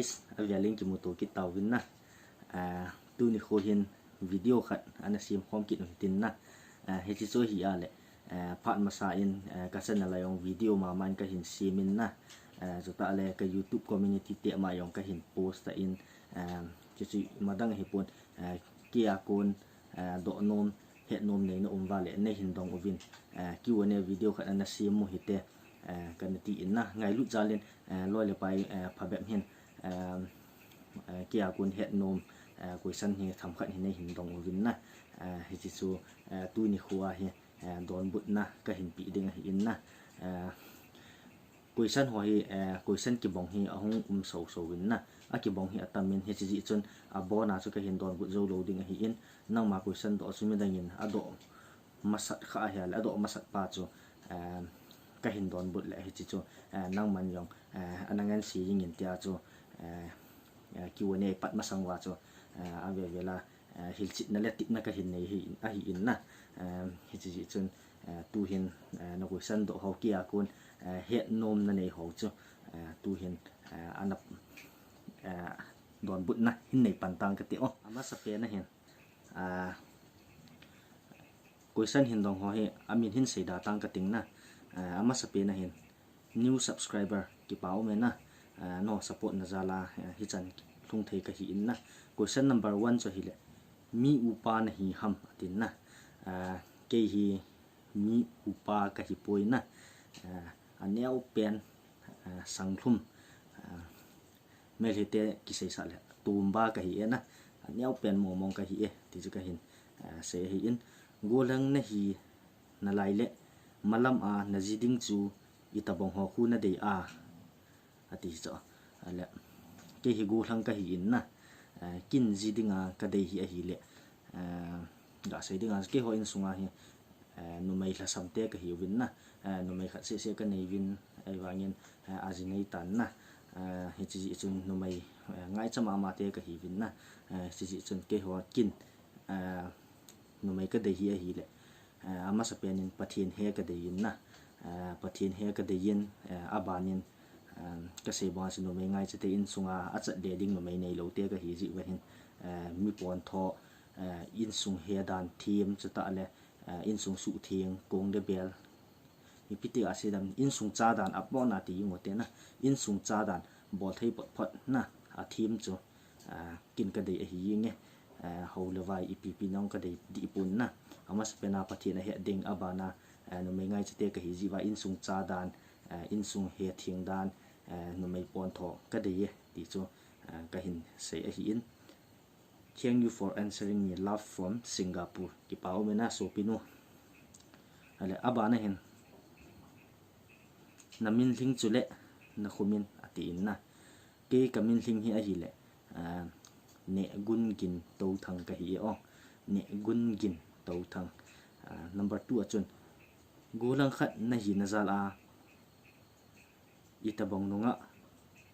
guys avialing ki moto ki tawin na tu ni kho hin video khat ana sim khom ki tin na he chi cho hi ale phat masa in ka san la yong video ma man ka hin simin na zo ta le ka YouTube community te ma yong ka hin post ta in chi madang hi pon kia kon do nom het nom nei na vale nei hin dong ovin Q&A video khat ana sim mo hite kan ti in na ngai lu jalen loi le pai phabem hin kia kon het nom question hi tham khat hi nei hin dong ovin na hi chi chu tu ni khuwa hi don but na ka hin pi ding hi in na question ho hi question ki bong hi ahung so win na aki bong hi atamin he chi chun abona chu ka hin don but zo loading hi in nang ma question do chu mi dangin ado masat kha hial ado masat pa chu ka hin don but le hi chi chu nang man yong anangan si ring in tia chu Q&A pat masangwa chu ave vela hilchit na le tik na ka hin nei hi a hi in na hi chi chun tu hin na question do ho kia kun het nom na nei ho chu tu hin anap don but na hin nei pantang ka ti o ama sa pe na hin question hin dong ho he amin hin sei da tang ka ting na ama sa pe na hin new subscriber ki pau me na no support na zala hi chan thung thei ka hi in na question number 1 cho hi le mi upa na hi ham tin na ke hi mi upa ka hi poi na aneu pen sanglum melite ki sei sa le tumba ka hi na aneu pen momong ka hi ti chu ka hin se hi in golang na hi na lai le malam a na jiding chu itabong ho khu na dei ati cho ale ke hi golang ka hi in na kin jidinga ka dei hi a hi le ga sei dinga ke ho in sunga hi numai la samte ka hi win na numai khat se ka nei win ai wangin ajinei tan na hi chi chun numai ngai chama ma te ka hi win na chi chun ke ho kin numai ka dei hi a hi le ama sa penin pathin he ka dei in na pathin he ka dei in abanin ka sei ba sin numai ngai chate in sunga achat de ding numai nei lo te ka hi ji wa hin mi pon tho in sung he dan thim chata le in sung su thieng kong de bel ipiti asidam in sung cha dan apmo na ti ngote na in sung cha dan bol thei pot phot na a thim chu kin ka dei hi nge ho le vai ipp nong ka dei di pun na amas pena pathi na he ding abana no mai ngai chate ka hi ji wa in sung cha dan in sung he thieng dan no mai pon tho ka dei ti chu ka hin sei a hi in thank you for answering me love from Singapore ki pau mena so pinu ale abana hin namin thing chule na khumin ati in na ke kamin thing hi a hi le ne gun gin to thang ka hi o ne gun gin to thang number 2 achun golang khat na hi na zala itabong nunga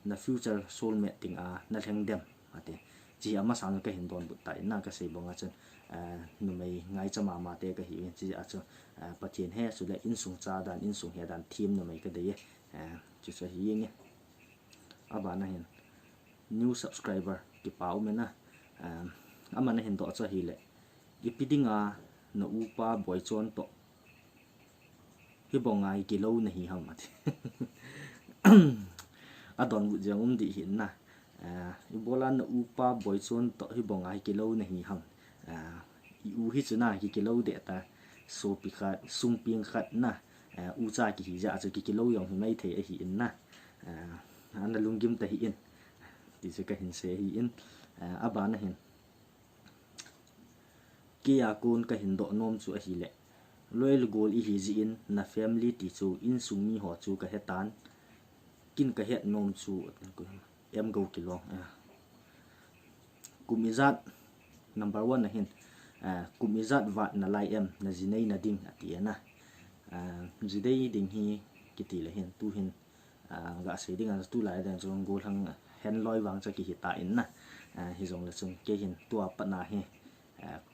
na future soulmate ting na thleng dem ate chi ama sang ka hin don but tai na ka sei bonga chun numai ngai chama ma te ka hi chi a chu pathin he su le in sung cha dan in sung he dan thim numai ka dei chu cha hi nge aba na hin new subscriber ki pau me na ama na hin do cha hi le ipidinga na upa boy chon to hi bongai ki lo na hi ham ati adon bu jang di hin na ibolan upa boy chon to hi bongai ki lo na hi ham u hi chuna ki kilo de ta so pi khat sung ping khat na u cha ki hi ja chu ki kilo yong hi mai the a hi in na ana lungim ta hi in ti se ka hin se hi in aba na hin ki ya kun ka hin do nom chu a hi le loyal goal i hi ji in na family ti chu in sung mi ho chu ka hetan kin ka het nom chu em go kilo kumizat number 1 na hin kumizat vat na lai em na jinei na ding atiana jidei ding hi kiti la hin tu hin ga sei ding an tu lai dan jong gol hang hen loi wang cha ki hi ta in na hi jong la chung ke hin tua pa na hi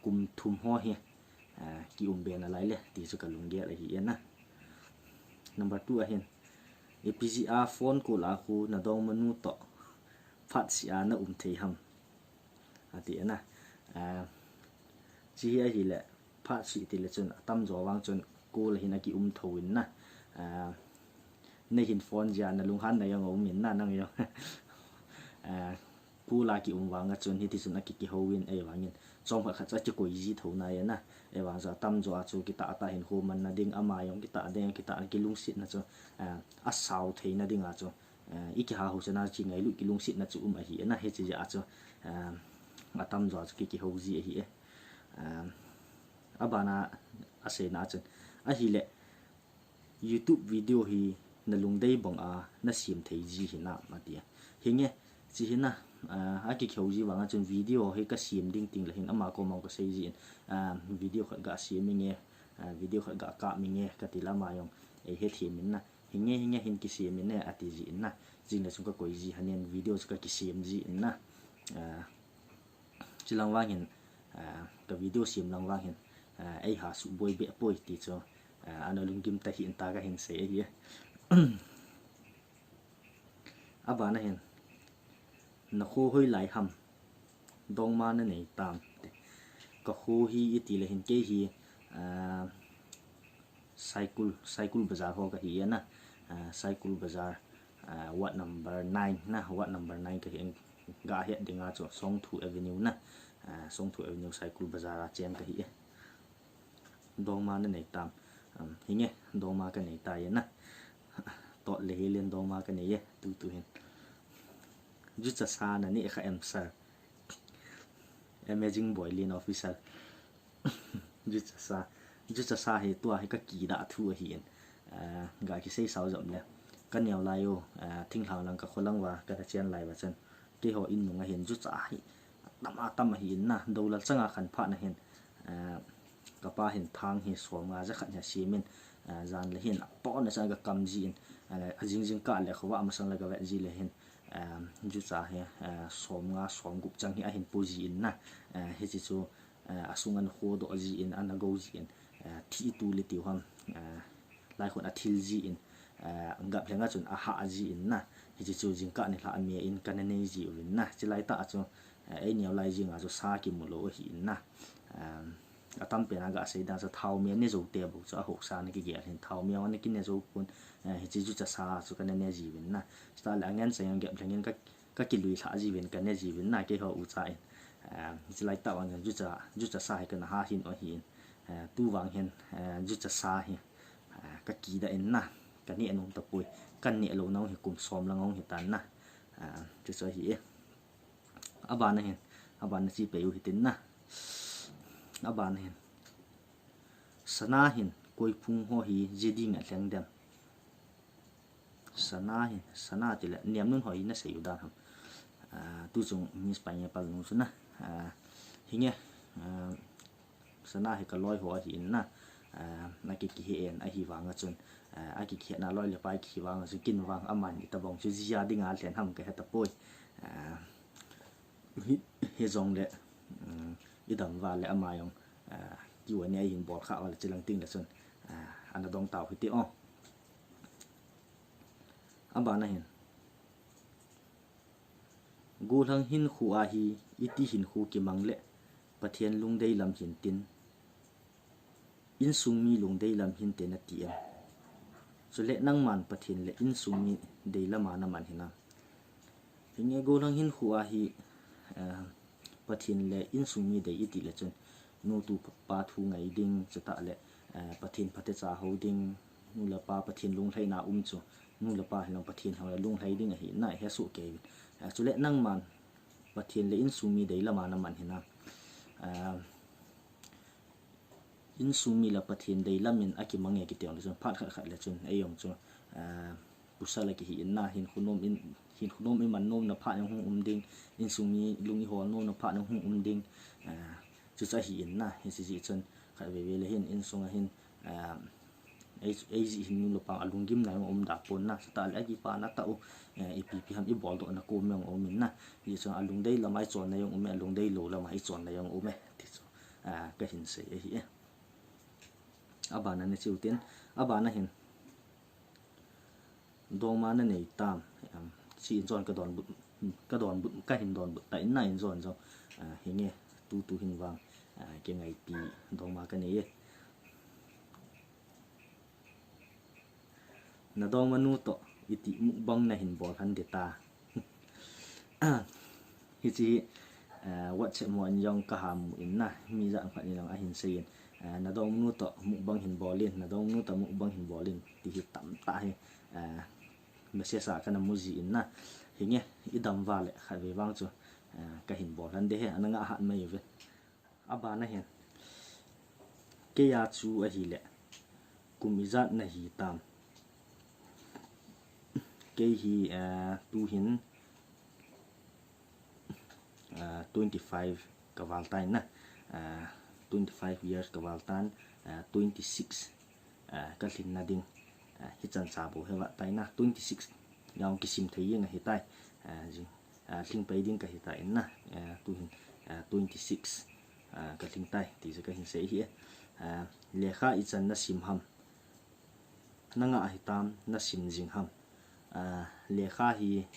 kum thum ho hi ki be na lai le ti chu ka lung ge la hi na number 2 a hin APGA phone ko la khu na dong manu to phát xia na thei ham ati na chi hi le phát xi ti le chun tam zo wang chun ko le hin ki thoin na nei hin phone ja na lung han na yang min na nang yo ku la ki wang chun hi ti chun ki howin e wangin chong kha cha chi koi ji tho na ya na e wang za tam zo chu ki ta hin hu man na ding ama yong ki ta deng ki ta ki lung sit na chu a sau thei na ding a chu iki ha hu chana chi ngai lu ki lung sit na chu a hi na he chi ja chu tam zo chu ki ho ji hi e abana ase na chun a hi le YouTube video hi na lung dei bong a na sim thei ji hi na ma tia hinge chi hi na a ki kheu ji wanga chun video he ka sim ding ting la hin ama ko mong ka sei ji video khat ga sim mi nge video khat ga ka mi nge ka ti la ma yong e he thi min na hinge hin ki sim min ne ati ji na jing na chung ka koi ji hanen video ka ki sim ji na chilang wang hin ka video sim lang wang hin ai ha su boy be poi ti cho ana lung kim ta hin ta ga hin se hi abana hin na kho hoi lai ham dong ma na nei tam ka kho hi iti le hin ke hi cycle bazar ho ka hi na cycle bazar what number 9 na what number 9 ka hi ga he dinga cho song thu avenue na song thu avenue cycle bazar a chen ka hi dong ma na nei tam hinge dong ma ka nei ta ya na to le len dong ma ka nei ye tu hin ju cha sa na ni kha em sir amazing boy lin officer ju cha sa he tua he ka ki da thu hi ga ki sei sao jom le kan yaw lai yo thing hang lang ka kholang wa ka ta chen lai wa chen ke ho in nu nga hin ju cha hi tam hi na do la changa khan pha na hin ka pa hin thang hi som nga za khat nya simin zan le hin po na sa ga kam ji in jing ka le khwa ma sang la ga wa ji le hin ju cha he som nga som gup chang hi a hin pu ji in na he chi chu asungan ho do ji in an go ji in thi tu le ti ham lai khon a thil ji in ngap lenga chun a ha ji in na he chi chu jing ka ni la me in kan ne ji win na chi lai ta chu ai niaw lai jing a chu sa ki mu lo hi in na atam pe na ga sei da sa thau me ne zo te bu cha ho sa ne ki ge hin thau me wan ki ne zo pun he chi ju cha sa chu kan ne ji win na sta la ngan sa yang ge thangin ka ki lui tha ji win kan ne ji win na ke ho u cha in chi lai ta wang ju cha sa he kan ha hin o hin tu wang hen ju cha sa hi ka ki da in na ka ni anom ta pui kan ni lo nau hi kum som la ngong hi tan na chu so hi abana hen abana chi pe u hi tin na abana hen sana hin koi phung ho hi jeding a thleng dem sana ti le niam nun hoi na sei u da ham tu chung mis pa nya pal nu su na hinge sana he ka loi ho hi in na na ki he en a hi wanga chun a ki khia na loi le pai ki wanga su kin wang aman ta bong chu zia dinga thlen ham ka heta poi he zong le idam wa le ama yong ki wa ne hin bor kha wala chilang ting la chun ana dong taw hi ti o abana hin gulang hin khu a hi iti hin khu ki mangle pathian lung dei lam hin tin in sung mi lung dei lam hin te na ti em so le nang man pathian le in sung mi dei lama na man hina hinge gulang hin khu a hi pathian le in sung mi dei iti le chun no tu pa thu ngai ding chata le pathian phate cha ho ding nu la pa pathian lung thlai na chu nu la pa hilong pathian ho lung thlai ding a hi na he su ke chu le nang man pathian le in sung mi dei lama na man hina in sumi la pathian dei lamin aki mange ki teong chun phat khat le chun ayong chu pusala ki hi na hin khunom in man nom na pha hung ding in sumi lungi ho no na pha hung ding chu cha hi in na hi si chun kha ve ve le hin in sunga hin ai ji hin lu pa alungim na da pon na ta le ki pa na ta u ipp ham I bol do na ko meng min na hi chu alung dei lamai chon na yong alung dei lo lamai chon na yong ti chu ka hin se hi abana ne chiutin abana hin doma na nei tam chi chon ka don cái đòn bụng cái hình đòn bụng tại này rồi hình nghe tu hình vàng cái ngày pi đòn mà cái này na dong manu to iti mukbang na hinbol han deta hichi WhatsApp mo anyong kaham in na mi za phani lang a hin sein na dong manu to mukbang hinbolin na dong manu to mukbang hinbolin ti hi tam ta he message sa kana muzi in na hinge idam vale kha ve wang chu ka hinbol han de he ananga hat mai ve aba na hen ke ya chu a hi le kumizat na hi tam cái hi tu hin 25 kavaltan na 25 years kavaltan 26 ka thin na ding hi chan sa bo hewa tai na 26 yang kisim thei nga hi tai jing thing pai ding ka hi tai na tu hin 26 ka thing tai ti ka hin se hi lekha i chan na sim ham nanga hi tam na sim jing ham lekha hi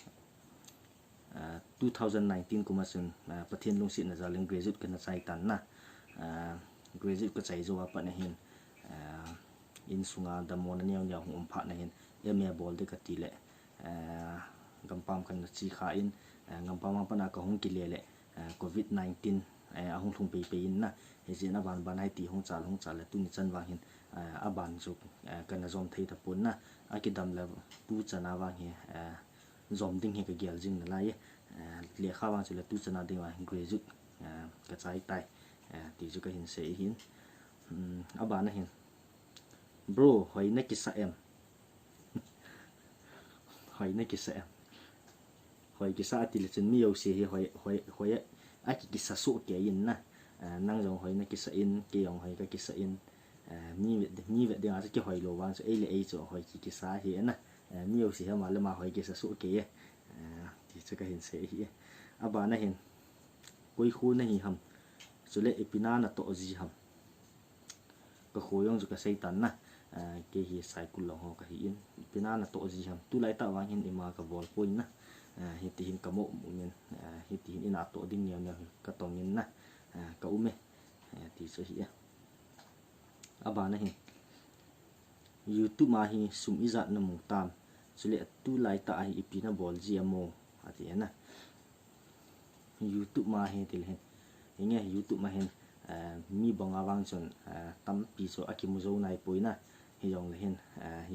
2019 kuma sun pathin lung sit na zaling graduate kana chai tan na graduate ka chai zo pa na hin in sunga damon na nyang nyang pha na hin eme bol de ka ti le gampam kan chi kha in gampam pa na ka hong ki le le covid 19 ahong thung pe pe in na he jina ban ban hai ti hong cha le tu ni chan wa hin aban chu kana zom thei ta pun na akidam la tu chana wa he zom ding he ka gyal jing na lai le kha wa chu la tu chana ding wa graduate ka chai tai ti chu ka hin se hin aba na hin bro hoi na ki sa em hoi na ki sa em hoi ki sa ti le chen mi yo se he hoi a ki sa su ke yin na nang jong hoi na ki sa in ke yong hoi ka ki sa in mi ve de a ki hoi lo wang so ele e cho hoi ki sa he na mi yo se ma le ma hoi ki sa su ke ti chu ka hin se hi aba na hin koi khu na hi ham chu le epina na to ji ham ka khoyong chu ka sei tan na ke hi cycle lo ho ka hi in epina na to ji ham tu lai ta wang hin ima ka bol point na hi ti hin ka mo mun hi ti hin ina to ding nya ka tong in na ka ume ti chu hi aba na hin YouTube ma hi sum izat na mung tam chule tu lai ta hi ipina bol ji amo ati na YouTube ma he til hen inge YouTube ma hen mi bonga wang chon tam pi so akimu zo nai poina hi yong le hen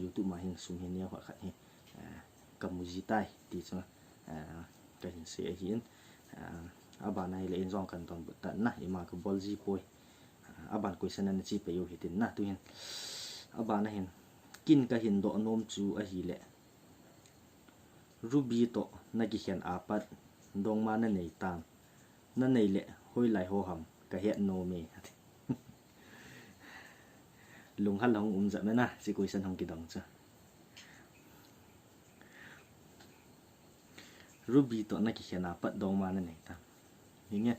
YouTube ma hen sum hen ya kha khat he kamuji tai ti so ka hin se hin aba nai le in jong kan ton but na ima ka bol ji poi aban question na chi pe yo hitin na tu hen aba na hen kin ka hin do nom chu a hi le ruby to na ki hian apat dong ma na nei tam na nei le hoi lai ho ham ka het no me lung hal hong za me na si question hong ki dong cha ruby to na ki hian apat dong ma na nei tam hinge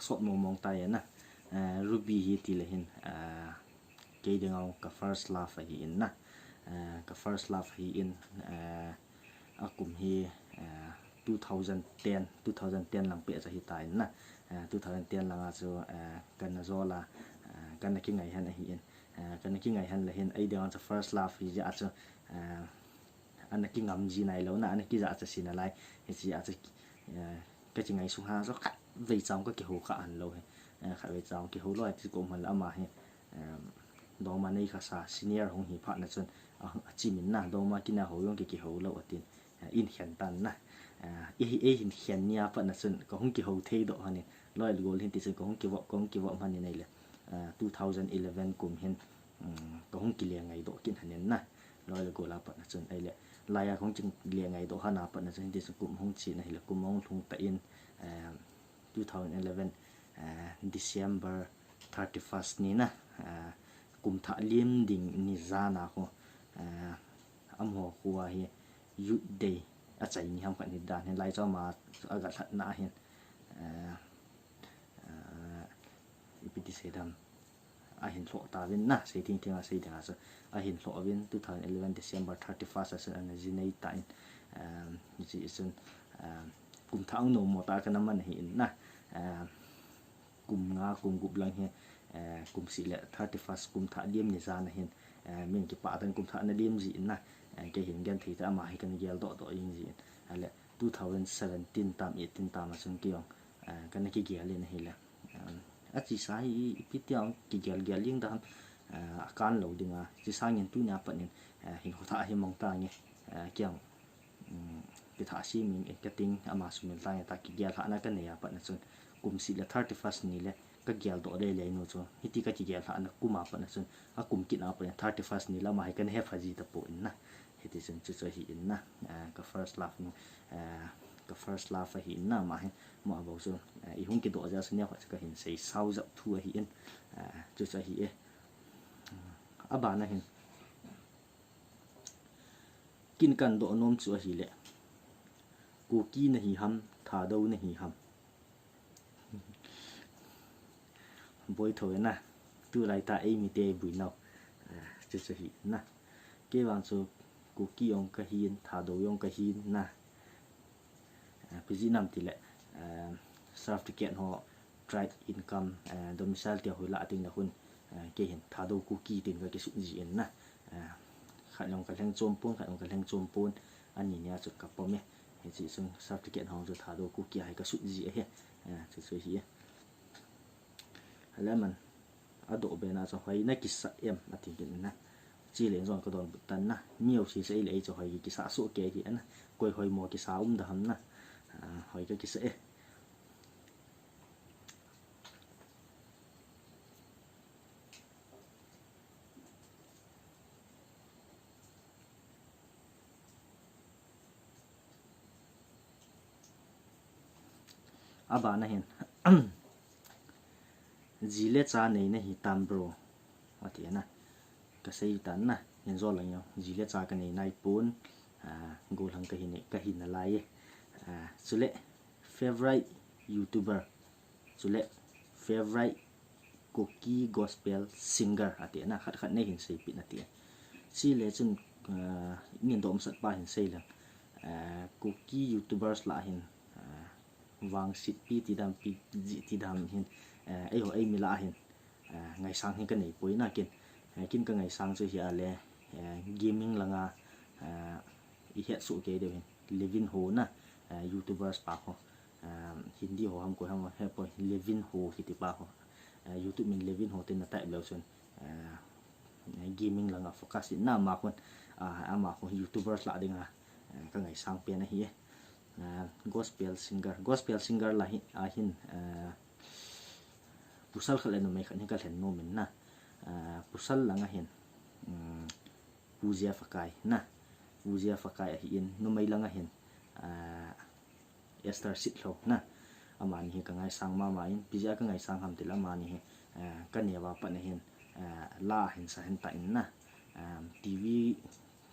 sot mo mong tai na ruby hi ti le hin ke dengau ka first love hi in na ka first love hi in akum hi 2010 lang pe cha hi tai na 2010 lang a chu kan na zo la kan na ki ngai han hi in kan na ki ngai han la hin ai dengau cha first love hi ja cha an ki ngam ji nai lo na an ki ja cha sin lai hi chi a cha ka chi ngai su ha zo khat vei chang ka ki ho kha an lo he kha vei chang ki ho lo ti ko man ama he do ma nei kha sa senior hong hi pha na chun a chi min na do ma ki na ho yong ki ho lo atin in hian tan na hin hian nia pa na chun ko hong ki ho thei do hani loi gol hin ti chu ko hong ki wa man ni nei le 2011 kum hin ko hong ki le ngai do kin hanen na loi gol la pa na chun ai le laya hong ching le ngai do hana pa na chun ti chu kum hong chi na hi le kum hong thung ta in 2011 December 31st ni na kum tha lim ding ni za na ko amho huwa hi youth day a chai ni ham khan ni dan hen lai chaw ma aga that na hen ipiti sedam a hin thlo ta win na sei ting ting a sei da so a hin thlo win 2011 December 31st as an ji nei ta in ji isun kum thang no mo ta kana man hi na kum nga kum gup lang he kum si le 31 kum tha lim ni za na hin min ki pa dan kum tha na lim ji na ke hin gan thi ta ma hi kan gel do ing ji ale 2017 tam 18 tam ma sun ki yong kan ki gel le na hi la a chi sai pi tiang ki gel ling dan kan lo dinga chi sang yin tu nya pa nin hin ho tha hi mong ta nge kyang ki tha si min ke ting ama sumil ta ta ki gel ha na kan ne ya pa na sun kum si le 31 ni le ka gel do le le no chu hiti ka ki gel ha na kuma pa na sun a kum ki na pa 31 ni la ma kan he phaji ta po in na hiti sun chu chu hi in na ka first laugh no ka first laugh hi in na ma he mo ba chu I hung ki do ja sun ya ka hin sei sau za thu hi in chu chu hi e aba na hin kin kan do nom chu hi le ku ki na hi ham tha do na hi ham bôi thôi na tu lại ta ai mi tê bùi nào chứ chứ hi na cái bạn số cụ kỳ ông cái hiên thả đồ ông cái hiên na bây giờ nằm thì lại certificate họ tried income domicile thì hồi lạ tiền là hun cái hiên thả đồ cụ kỳ tiền cái sự gì na khả năng cái hàng chôm pôn khả năng cái hàng chôm pôn anh nhìn nha chụp cặp bom nhé thì chỉ xong certificate họ rồi thả đồ cụ kỳ hay cái sự gì ấy chứ chứ hi là mình ở độ bên nào cho hay nãy cái sa em là thì cái na chỉ lấy rồi cái đoạn tận na nhiều chỉ sẽ lấy cho hay cái sa số kế thì na quay hồi một cái sa đầm na hỏi cái sẽ aba na hen zile cha nei na hi tam bro ati na ka sei tan na en zo lang yo zile cha ka nei nai pun gol hang ka hi na lai chule favorite youtuber chule favorite cookie gospel singer ati na khat khat nei hin sei pi na ti si le chun nin dom sat pa hin sei lang cookie youtubers la hin wang sit pi ti dam pi ji ti dam hin ai ho ai mi la hin ngai sang hin ka nei poi na kin ka ngai sang chu hi ale gaming langa I het su ke de living ho na youtubers pa ho hindi ho ham ko ham he po living ho ki ti pa ho youtube min living ho tin na ta lo sun gaming langa focus na ma kon ama ho youtubers la dinga ka ngai sang pe na hi gospel singer la hin pusal khale no mai khani ka thlen no min na pusal langa hin puzia fakai hi in no mai langa hin Esther Sitlo na amani hi ka ngai sang ma ma in pizia ka ngai sang ham til amani hi ka newa pa na hin la hin sa hin ta in na TV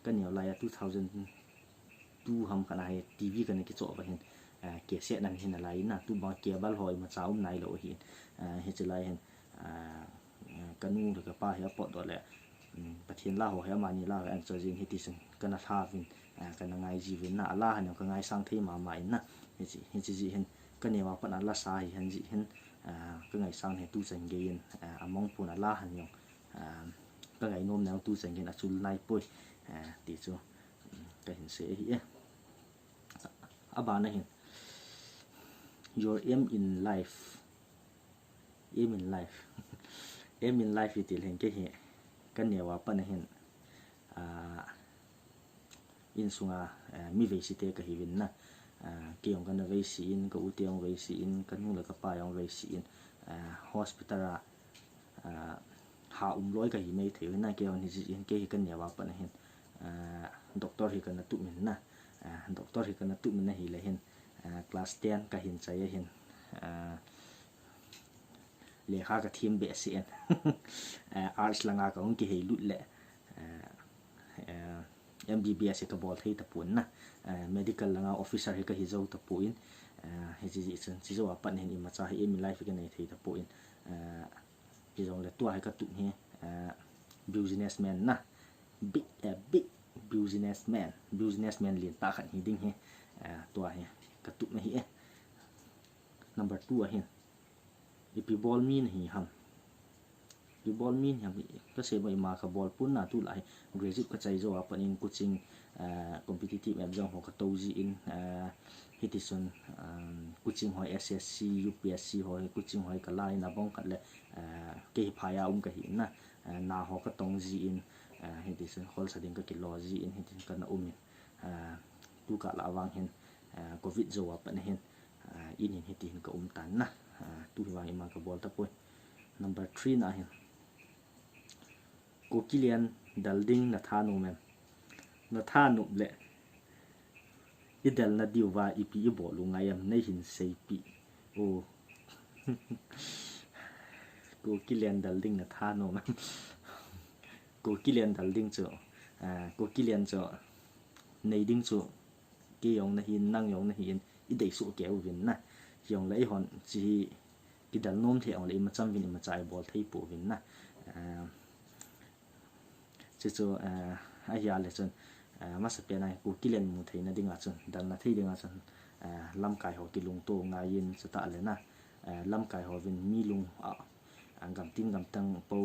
ka newa la ya 2002 ham kana hai TV ka ne ki cho ba hin ke se nan hin la ina tu ba ke bal hoi ma chaum nai lo hi he chilai hin kanu ka pa he pot do le pathin la ho he mani la an cho jing hi ti sing kana tha vin kana ngai ji vin na la han ka ngai sang thei ma ma in na he chi ji hin ka ne wa pa na la sa hi han ji hin ka ngai sang he tu chang ge in among pu na la han yong ka ngai nom na tu chang ge na chul nai poi ti chu ka hin se hi aba na hin your aim in life aim in life ti len ke he kan ne wa pa na hin in sunga mi ve si te ka hi win na ke ong kan ve si in ka u te ong ve si in kan nu la ka pa ong ve si in hospital ha loi ka hi mai the na ke on hi ji ke hi kan ne wa pa na hin doctor hi kan tu min na doctor hi kan tu min na hi le hin class 10 ka hin chai hin le kha ka thim be sen arts langa ka ong ki hei lut le MBBS ka bol thei ta pun na medical langa officer he ka hi zo ta puin he ji chen chi zo pan hin ma cha hi mi life ka nei thei ta puin pi jong le tua he ka tu he businessman na big businessman lin ta khan hi ding he tua he ka tu hi number 2 hin ipi ball min hi ham pi ball min ham ka se mai ma ka ball pun na tu lai graduate ka chai zo apanin coaching competitive exam ho ka toji in hitison coaching hoi SSC UPSC hoi coaching hoi kalai na bong khat le ke phaya ka hi na ho ka tong ji in hitison hol sading ka kiloji in hitin ka na tu ka la awang hin covid zo apan hin in hitin ka tan na tu wang ima ka bol ta poi number 3 na hin ko kilian dalding na thanu mem na thanu le idel na diwa ipi bo lu ngayam nei hin sei pi o ko kilian dalding na thanu mem ko kilian dalding cho ko kilian cho nei ding cho ke yong na hin nang yong na hin idei su ke win na yong lai hon chi ki dal nom the ong le ma cham vin ma chai bol thei pu vin na che cho a ya le chon ma sa pe nai ku kilen mu thei na dinga chon dal na thei dinga chon lam kai ho ki lung to nga yin cha ta le na lam kai ho vin mi lung angam ting gam tang po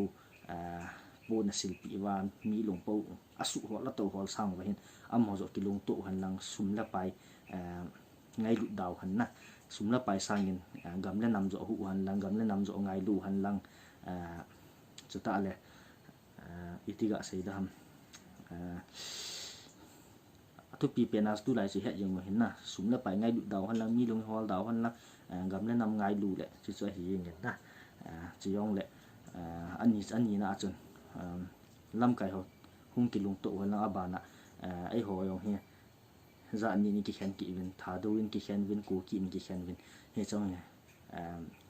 po na sil pi wa mi lung po asu ho la to hol sang wa hin am ho zo ki lung to han lang sum la pai ngai lu daw han na sum la pai sangin gam le nam zo hu han lang gam le nam zo ngai lu han lang cha ta le itiga sei da ham tu pi penas tu lai si het yang hin na sum la pai ngai lu daw han lang mi lung hol daw han lang gam le nam ngai lu le chi cho hi yin na chi yong le ani na chun lam kai ho hung ki lung to hala abana ai ho yong he za ni ki khen ki win tha do win ki khen win ku ki ki khen win he chong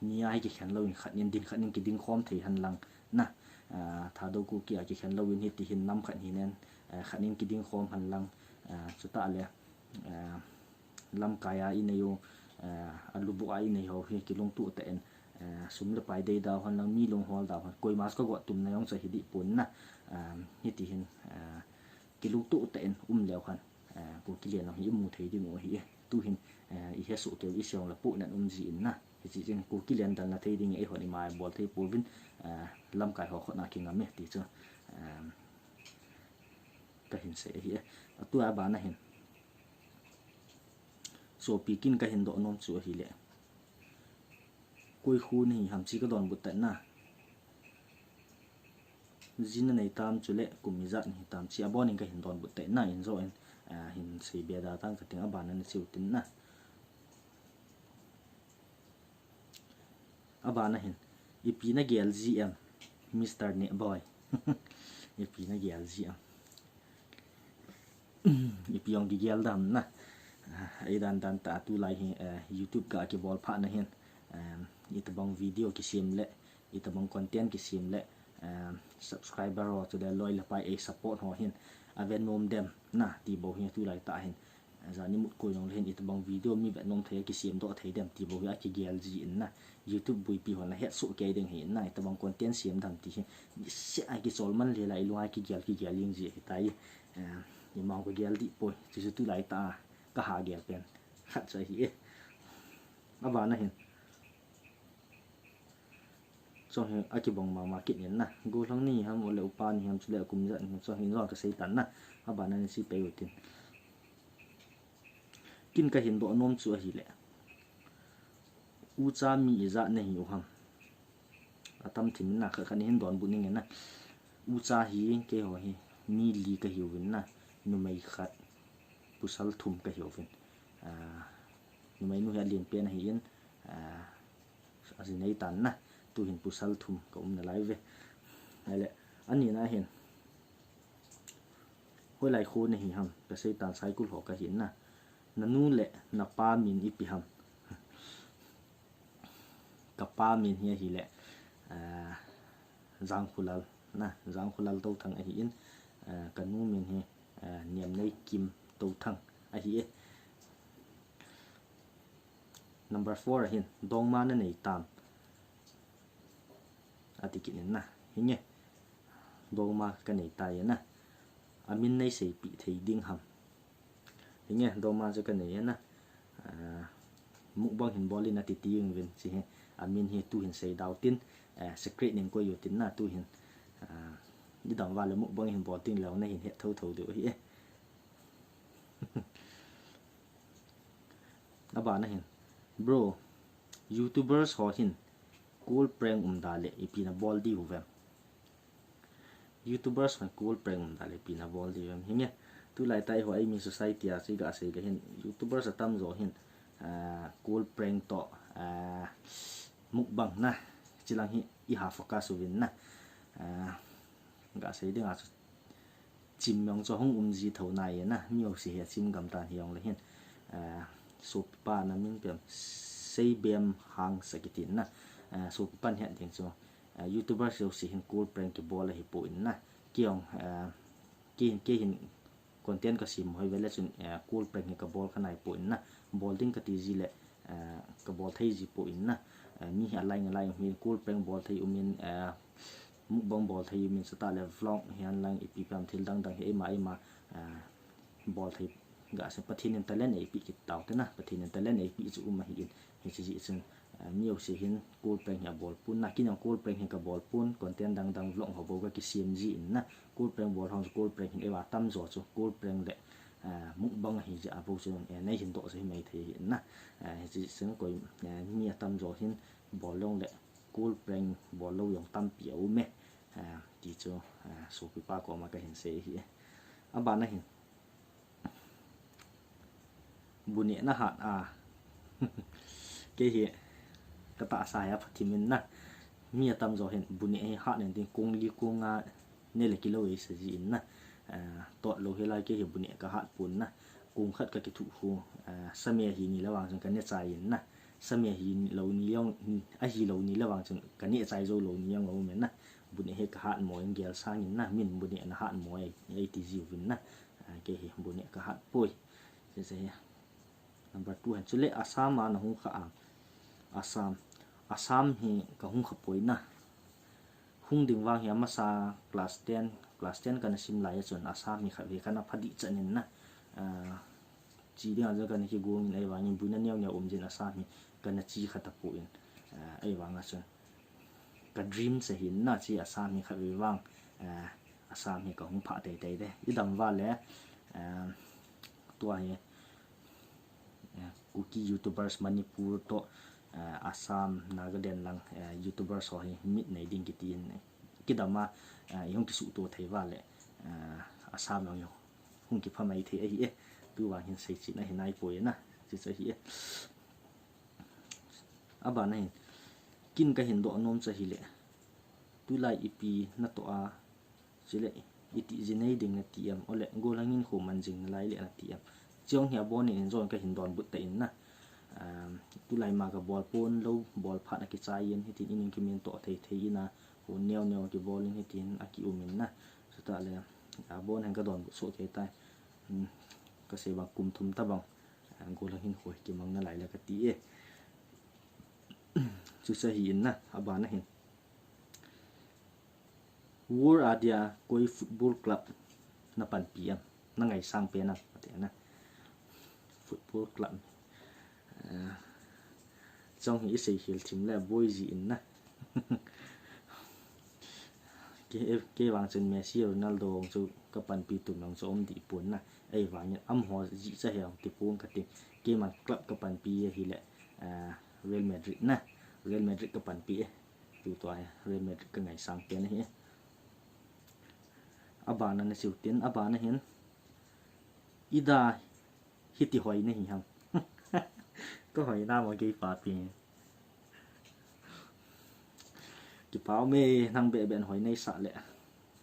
ni ai ki khen lo in khat nin din khat nin ki ding khom thei han lang na tha do ku ki ki khen lo win he ti hin nam khat hi nen khat nin ki ding khom han lang chu ta le lam kaya in yo alu bu ai nei ho he ki lung tu te en sum le pai dei da hon lang mi lung hol da hon koi mas ko go tum na yong cha hi di pun na hi ti hin ki lung tu te en leo han ko ki le na hi mu thei di mo hi tu hin i he su ke i siong la pu nan ji in na hi chi jing ko ki len dal na thei ding e hon i mai bol thei pu vin lam kai ho khona ki ngam me ti chu ka hin se hi tu a ba na hin so pi kin ka hin do nom chu hi le koi khu ni ham chi ka don but ta na zin nei tam chule kumiza ni tam chi abon in ka hin don but ta na in zo en hin sei be da tang ka ting aban na chiu tin na abana hin ipi na gel gm Mr. Ne boy ipi na gel gm ipi yong gi gel dam na ai dan ta tu lai hi YouTube ka ki bol pha na hin itabang video ki sim le itabang content ki sim le subscriber ro to the loyal pai a support ho hin aven nom dem na ti bo hi tu lai ta hin za ni mut ko yong len itabang video mi ba nom the ki sim do thei dem ti bo ya ki gel ji in na YouTube bui pi hon la het su ke ding hin na itabang content sim dam ti se ai ki sol man le lai lo ai ki gel ling ji hi tai ni mau ko gel di poi ti su tu lai ta ka ha gel pen khat sa hi aba na hin so he akibong ma market yen na go lang ni ham ole upa ni ham chule kum za ni so hin ro ka sei tan na aba na ni si pe utin kin ka hin do nom chu hi le u cha mi za ne hi u ham atam thin na kha khan hin don bu ni na u cha hi ke ho hi mi li ka hi win na nu mai khat pusal thum ka hi win nu mai nu ya lien pe na hi yen azinei tan na tu hin pusal thum ko na lai ve ale ani na hin hoi lai khu ne hi ham ka sei tan cycle ho ka hin na nanu le na pa min ipi ham ka pa min hi le zang khulal na zang khulal to thang a hi in ka nu min hi niam nei kim to thang a hi number 4 hin dong ma na nei tam atikin na hinge dong ma ka nei ta ya na amin nei sei pi thei ding ham hinge dong ma cha ka nei na mukbang hin bolin ati tiing vin chi he amin hi tu hin sei daw tin secret ning ko yu tin na tu hin ni dam wa le mukbang hin bol tin lo na hin he tho tho du hi aba na hin bro YouTubers ho hin cool prank dale ipina bol di huwem YouTubers ho cool prank dale pina bol di huwem hinge tu lai tai ho ai mi society a si ga se ga hin YouTubers atam zo hin cool prank to mukbang na chilang hi I ha focus win na ga se ding a chim mong cho hong ji thau nai na miao si he chim gam ta hiong le hin so pa na min pem sei bem hang sakitin na so pan he ding cho YouTuber so si hin cool prank ki bol hi po in na kiong ke hin content ka sim hoi vele chun cool prank ka bol khanai po in na bowling ka ti ji le ka bol thai ji po in na mi alai ngai mi cool prank bol thai umin mukbang bol thai min sata le vlog hian lang ipi pam thil dang dang he ma bol thai ga se pathin talent e pi ki taw te na pathin talent e pi chu ma hi in hi chi chun miu se hin cool prank ya bol pun na kinang cool prank ka bol pun content dang dang vlog ho bo ga ki cmg in na cool prank bol hong cool prank hin e wa tam zo chu cool prank le mukbang hi ja abu chu nei hin do se mai the na chi sing ko mi tam zo hin bol long le cool prank bol lo yong tam piau me ti chu so pi pa ko ma ka hin se hi aba na hin buni na hat ke hi ka ta sa ya phathimin na mi tam zo hin buni ai ha nen tin kong li kunga ne le kilo e sa ji in na to lo he lai ke hi buni ka hat pun na kung khat ka ki thu hu samia hi ni lawang jang ka ne chai in na samia hi lo ni yong a hi lo ni lawang jang ka ne chai zo lo ni yong lo men na buni he ka hat mo eng gel sang in na min buni na hat mo ai ti ji win na ke hi buni ka hat poi se number 2 han chule Assam na hung kha Assam hi ka hung kha poi na hung ding wang hi ama sa class 10 kana sim lai chon Assam hi kha ve kana phadi chanin na chi ding aja kana ki gong nei wang in buina nyau nyau jin Assam hi kana chi kha ta pu in ai wang a chon ka dream se hin na chi Assam hi kha ve wang Assam hi ka hung pha te te de idam wa le tua hi kuki YouTubers Manipur to Assam Nagaland lang YouTubers so hi mit nei ding kitin kidama yong ki su to thei wa le Assam yong yo hung ki phamai the ai tu wa hin sei chi na hinai poi na chi cha hi aba na hin kin ka hin do nom cha hi le tu lai ipi na to a chile iti jinei ding na tiam ole golangin khu manjing lai le na tiam chiong hia bon in zon ka hin don but ta in na tu lai ma ka bol pon lo bol phat na ki chai yen hitin in ki min to thei thei na hu neo neo ki bowling hitin aki umin na sata le bon han ka don so ke tai ka se ba kum thum ta bang golangin hoi ki mang na lai la ka ti e chu sa hi in na aba na hin War Adia koi football club na pan PM na ngai sang pe na ate na football club trong hi sei hil thim le boy ji in na ke wang chen Messi Ronaldo chu ka pan pi tu nong chom di pun na ai wang am ho ji cha he ti pun ka ti ke man club ka pan pi hi le Real Madrid na Real Madrid ka pan pi tu to Real Madrid ka ngai sang pe na hi abana na siutin abana hin ida hiti hoi na hi ham có hỏi na mà cái phạt thì cái báo mê năng bệ bẹn hỏi nay sợ lẹ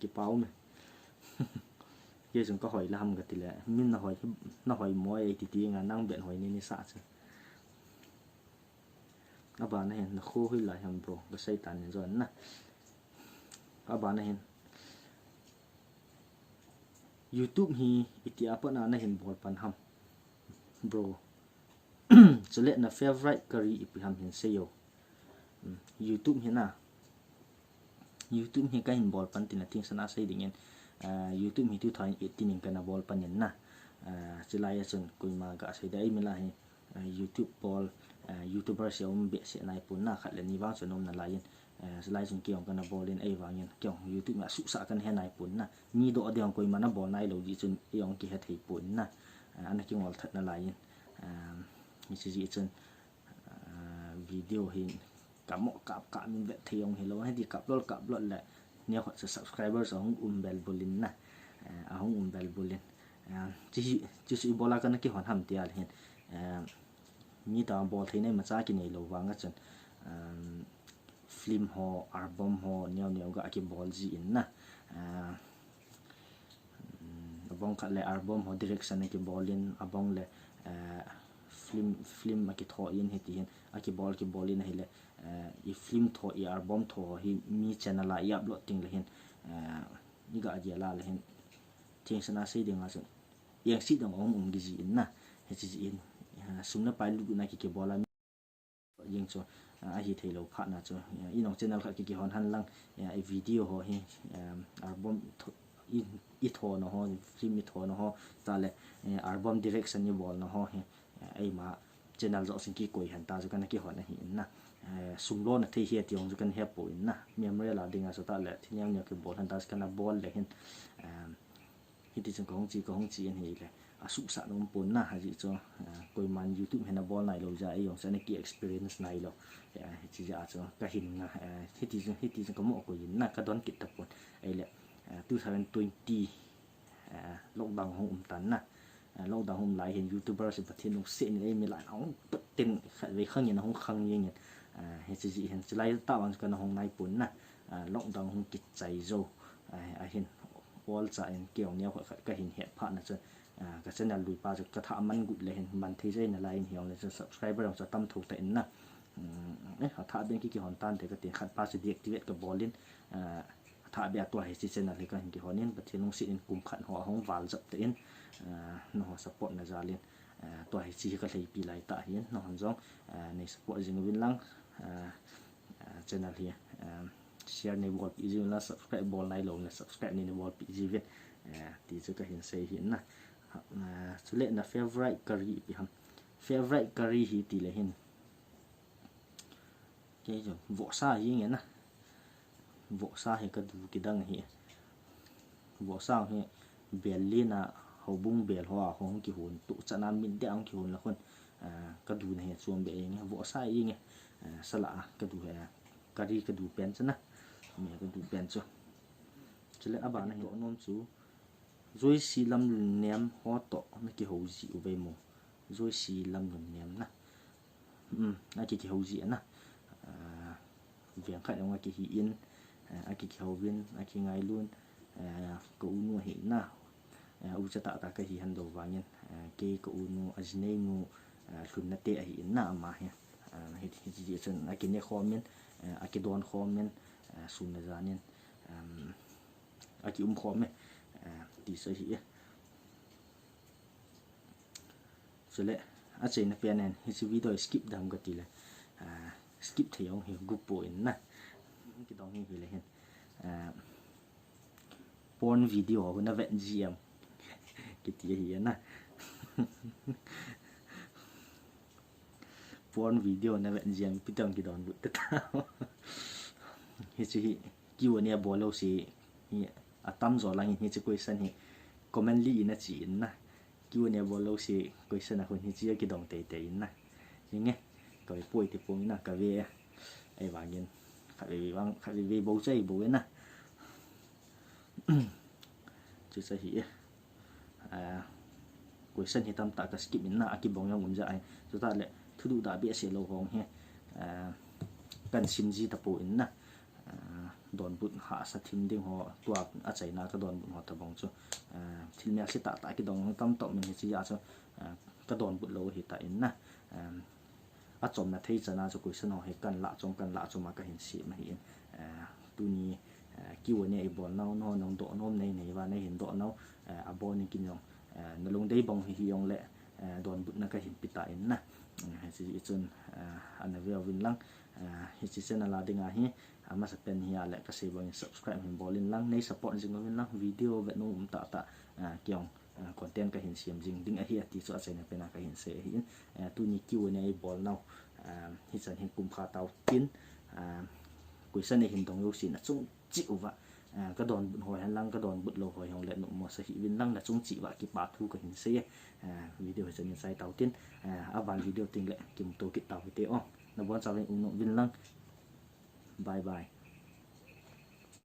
cái báo mê kia chúng có hỏi làm cái thì lẹ mình nó hỏi mỗi thì tiếng năng bẹn hỏi nên sợ chứ các bạn này nó khô hơi lại ham bro cái xây tàn rồi nè các bạn này YouTube hi iti apa na hin bol pan ham bro select na favorite curry ipi ham hin sayo YouTube hi na YouTube hi ka hin bol pan tin ating sana sai dingin YouTube hi 2018 in kana bol pan yan na silaya chun kuima ga sai dai mila hi YouTube ball YouTuber sẽ be sẽ này pun na khát lên ni vang sonom na lain lai chung kiong kana ball in ai wangin kiong YouTube na su sa kan he nai pun na ni do adiang koi mana ball nai lo ji chun yong ki he thei pun na ana ki ngol that na lain ni si ji chun video hin cảm mộ cảm mình vẽ thì ông hello hay đi cặp lót lại nếu họ sẽ subscriber ông bell bolin na ông bell bolin chỉ sự bola cái cái hoàn hầm tiệt hiện như tao bol thế này mà cha cái này lâu vàng á chân film ho album ho nhiều gạ cái ball gì na abong kat le album ho direction này cái ballin abong le film mà cái thọ in hết hiện cái ball in hay le i film tho i album tho hi mi channel la i upload ting le hin ni ga dia la le hin ting sana se ding a so yang si dong ong gi ji in na he ji in sumna pai lu na ki bola yeng cho a hi thei lo pha na cho i nong channel kha ki hon han lang i video ho hi album i tho no ho film i tho no ho ta le album direction ni bol no ho hi ai ma channel zo sin ki koi han ta zo kana ki hon na hi na sung lo na thei hi tiong zu kan he po in na memory la dinga so ta le thinyang nya ke bol han das kana bol le hin hi ti chung kong chi an hi le a su sa nom pon na ha ji cho koi man YouTube hena bol nai lo ja ai yong sa ne ki experience nai lo hi chi ja cho ka hin na hi ti chung ko mo ko yin na ka don kit ta pon ai le 2020 lockdown hong tan na lockdown hom lai hin YouTuber se pathin nong se ni ai mi lai ong tin ve khang yin hong khang yin he chi ji hen chlai ta wang kan hong nai pun na lockdown hong kit chai zo a hin wall cha en kiong nya ka hin he pha na cha ka channel lui pa ka tha man gut le hen man thei jai na lai hin hiong le subscriber ang cha tam thu ta in na tha ben ki hon tan te ka te khat pa se deactivate ka bolin tha be to he chi channel le ka hin ki honin pathin nong si in kum khat ho hong wal jap te in no support na zalin to he chi ka lei pi lai ta hian no han jong nei support jing win lang channel hi share nei wall pi jing la subscribe bol lai lo na subscribe nei wall pi ji vet ti chu ka hin sei hin na chule na favorite curry pi ham favorite curry hi ti le hin ke jo vo sa hi nge na vo sa he ka du ki dang hi vo sa he belina hobung bel hoa hong ki hun tu chana min de ang ki hun la khon ka du na he chuam be nge vo sa yi nge sala ka du he kari ka du pen chana me ka du pen cho chile aba na ho nom chu zoi si lam lun nem ho to na ki ho ji u ve mo zoi si lam lun nem na na ki ho ji na viang khat nga ki hi in a ki ho win a ki ngai lun ko nu he na u cha ta ka hi han do wangin ke ko nu ajnei nu hlun na te a hi na ma he hi ji chen a ki ne khomin a ki don khomin sun na zanin a ki khome ti sa hi chule a chen na pian en hi chi video skip dam ga ti le skip theyong hi gu po in na ki dong hi le hen porn video ho na vet gm ki ti hi na porn video na vet gm pitang ki don but ta hi chi ki wo ne bolo si hi atam zo lang hi chi question hi commonly in a chi in na ki wo ne bolo si question a hun hi chi ki dong te te in na nge tôi bôi thì bôi na cà phê ai vàng nhìn khá vì bầu cháy bầu na chứ sao hỉ cuối sân thì tâm tạ cái skip na aki bong yang muốn dạy chúng ta lại thứ đủ đã bị sẽ lâu hồng he cần xin gì tập bôi na đòn bút hạ sát thím đinh họ tuột ở chạy na cái đòn bút họ tập bong cho thì mình sẽ tạ tại cái đòn tâm tọt mình sẽ ra cho cái đòn bút lâu thì tại na a chom na thei chana cho question ho he kan la chom ma ka hin si ma hin tu ni ki wo ne e bol no nong do nom nei nei wa nei hin do no a bon ni kin yong na long dei bong hi yong le don but na ka hin pita in na ha si chun an ve win lang hi chi chen la dinga hi ama sa pen hi ale ka se bong subscribe hin bolin lang nei support jing win lang video ve no ta kyong content ka hin siam jing ding a hi ti chu a chena pena ka hin se hi tu ni Q&A bol now hi chan hin kum kha tau tin question ne hin dong yo sin chung chi uwa ka don hoi han lang ka don but lo hoi hong le no mo sa hi win lang la chung chi wa ki pa thu ka hin se video chan ni sai tau tin avan video ting le kim to ki tau te o na bon sa win lang bye bye.